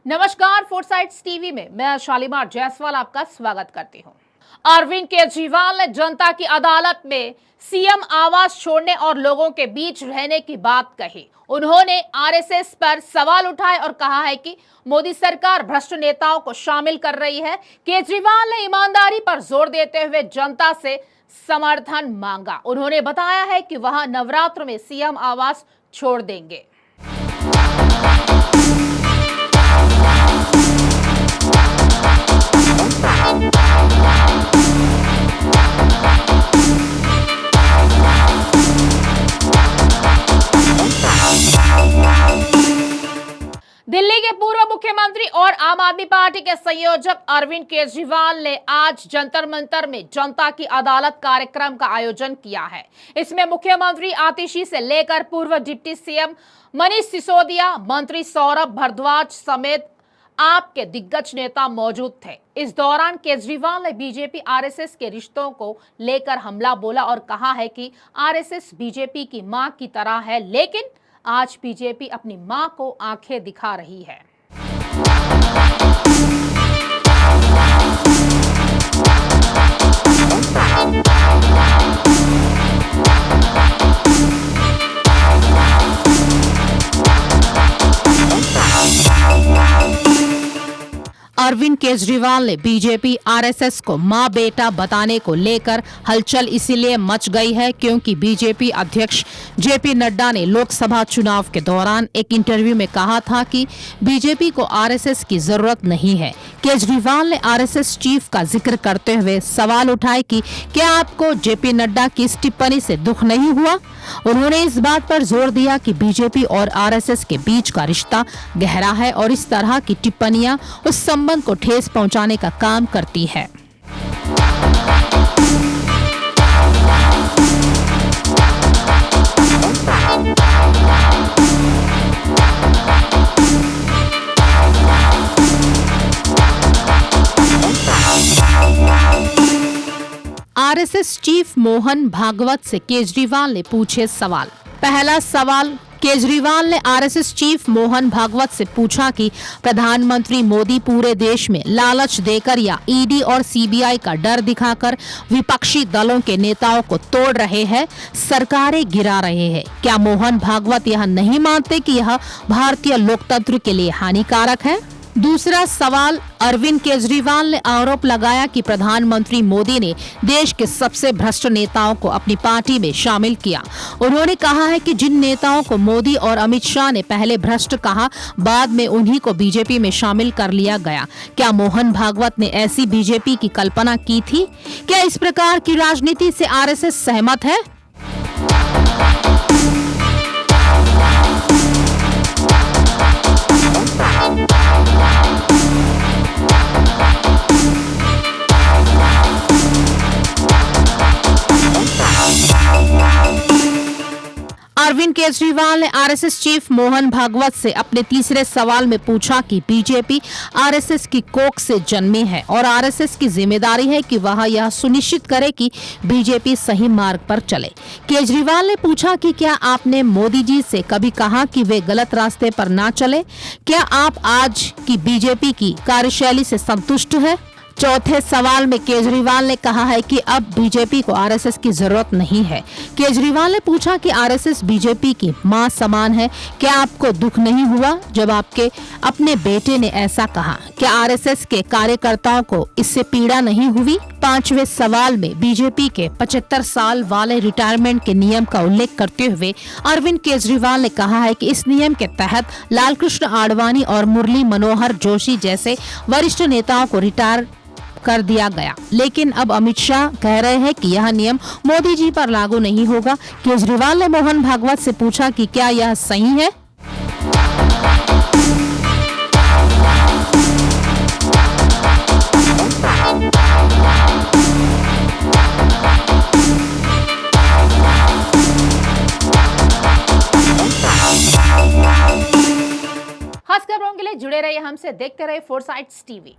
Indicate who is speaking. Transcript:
Speaker 1: नमस्कार, फोर्साइट्स टीवी में मैं शालीमार जायसवाल आपका स्वागत करती हूं। अरविंद केजरीवाल ने जनता की अदालत में सीएम आवास छोड़ने और लोगों के बीच रहने की बात कही। उन्होंने आरएसएस पर सवाल उठाए और कहा है कि मोदी सरकार भ्रष्ट नेताओं को शामिल कर रही है। केजरीवाल ने ईमानदारी पर जोर देते हुए जनता से समर्थन मांगा। उन्होंने बताया है कि वह नवरात्र में सीएम आवास छोड़ देंगे। दिल्ली के पूर्व मुख्यमंत्री और आम आदमी पार्टी के संयोजक अरविंद केजरीवाल ने आज जंतर मंतर में जनता की अदालत कार्यक्रम का आयोजन किया है। इसमें मुख्यमंत्री आतिशी से लेकर पूर्व डिप्टी सीएम मनीष सिसोदिया, मंत्री सौरभ भारद्वाज समेत आप के दिग्गज नेता मौजूद थे। इस दौरान केजरीवाल ने बीजेपी आरएसएस के रिश्तों को लेकर हमला बोला और कहा है कि आरएसएस बीजेपी की मां की तरह है, लेकिन आज बीजेपी अपनी मां को आंखें दिखा रही है। अरविंद केजरीवाल ने बीजेपी आरएसएस को मां बेटा बताने को लेकर हलचल इसीलिए मच गई है क्योंकि बीजेपी अध्यक्ष जेपी नड्डा ने लोकसभा चुनाव के दौरान एक इंटरव्यू में कहा था कि बीजेपी को आरएसएस की जरूरत नहीं है। केजरीवाल ने आरएसएस चीफ का जिक्र करते हुए सवाल उठाए कि क्या आपको जेपी नड्डा की इस टिप्पणी से दुख नहीं हुआ। उन्होंने इस बात पर जोर दिया कि बीजेपी और आरएसएस के बीच का रिश्ता गहरा है और इस तरह की टिप्पणियां उस संबंध को ठेस पहुंचाने का काम करती है। आरएसएस चीफ मोहन भागवत से केजरीवाल ने पूछे सवाल। पहला सवाल, केजरीवाल ने आरएसएस चीफ मोहन भागवत से पूछा कि प्रधानमंत्री मोदी पूरे देश में लालच देकर या ईडी और सीबीआई का डर दिखाकर विपक्षी दलों के नेताओं को तोड़ रहे हैं, सरकारें गिरा रहे हैं। क्या मोहन भागवत यह नहीं मानते कि यह भारतीय लोकतंत्र के लिए हानिकारक है? दूसरा सवाल, अरविंद केजरीवाल ने आरोप लगाया कि प्रधानमंत्री मोदी ने देश के सबसे भ्रष्ट नेताओं को अपनी पार्टी में शामिल किया। उन्होंने कहा है कि जिन नेताओं को मोदी और अमित शाह ने पहले भ्रष्ट कहा, बाद में उन्हीं को बीजेपी में शामिल कर लिया गया। क्या मोहन भागवत ने ऐसी बीजेपी की कल्पना की थी? क्या इस प्रकार की राजनीति से आरएसएस सहमत है? अरविंद केजरीवाल ने आरएसएस चीफ मोहन भागवत से अपने तीसरे सवाल में पूछा कि बीजेपी आरएसएस की कोख से जन्मी है और आरएसएस की जिम्मेदारी है कि वह यह सुनिश्चित करे कि बीजेपी सही मार्ग पर चले। केजरीवाल ने पूछा कि क्या आपने मोदी जी से कभी कहा कि वे गलत रास्ते पर ना चले? क्या आप आज की बीजेपी की कार्यशैली से संतुष्ट है? चौथे सवाल में केजरीवाल ने कहा है कि अब बीजेपी को आरएसएस की जरूरत नहीं है। केजरीवाल ने पूछा कि आरएसएस बीजेपी की मां समान है, क्या आपको दुख नहीं हुआ जब आपके अपने बेटे ने ऐसा कहा? क्या आरएसएस के कार्यकर्ताओं को इससे पीड़ा नहीं हुई? पांचवें सवाल में बीजेपी के 75 साल वाले रिटायरमेंट के नियम का उल्लेख करते हुए अरविंद केजरीवाल ने कहा है कि इस नियम के तहत लालकृष्ण आडवाणी और मुरली मनोहर जोशी जैसे वरिष्ठ नेताओं को रिटायर कर दिया गया, लेकिन अब अमित शाह कह रहे हैं कि यह नियम मोदी जी पर लागू नहीं होगा। केजरीवाल ने मोहन भागवत से पूछा कि क्या यह सही है? खास खबरों के लिए जुड़े रहिए हमसे, देखते रहिए फोर्साइट्स टीवी।